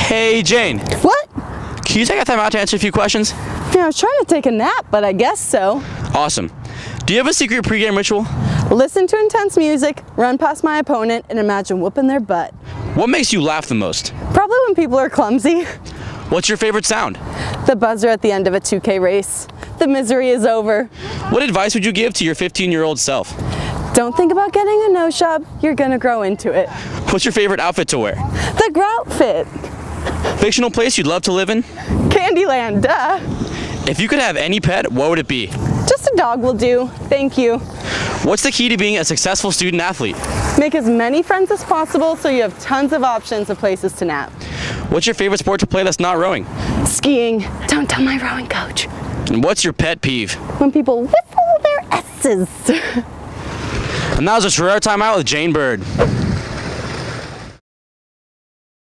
Hey, Jane. What? Can you take a time out to answer a few questions? Yeah, I was trying to take a nap, but I guess so. Awesome. Do you have a secret pregame ritual? Listen to intense music, run past my opponent, and imagine whooping their butt. What makes you laugh the most? Probably when people are clumsy. What's your favorite sound? The buzzer at the end of a 2K race. The misery is over. What advice would you give to your 15-year-old self? Don't think about getting a nose job. You're gonna grow into it. What's your favorite outfit to wear? The grout fit. Fictional place you'd love to live in? Candyland, duh. If you could have any pet, what would it be? Just a dog will do. Thank you. What's the key to being a successful student athlete? Make as many friends as possible so you have tons of options of places to nap. What's your favorite sport to play that's not rowing? Skiing. Don't tell my rowing coach. And what's your pet peeve? When people whistle their S's. And that was a 2-hour timeout with Jane Bird.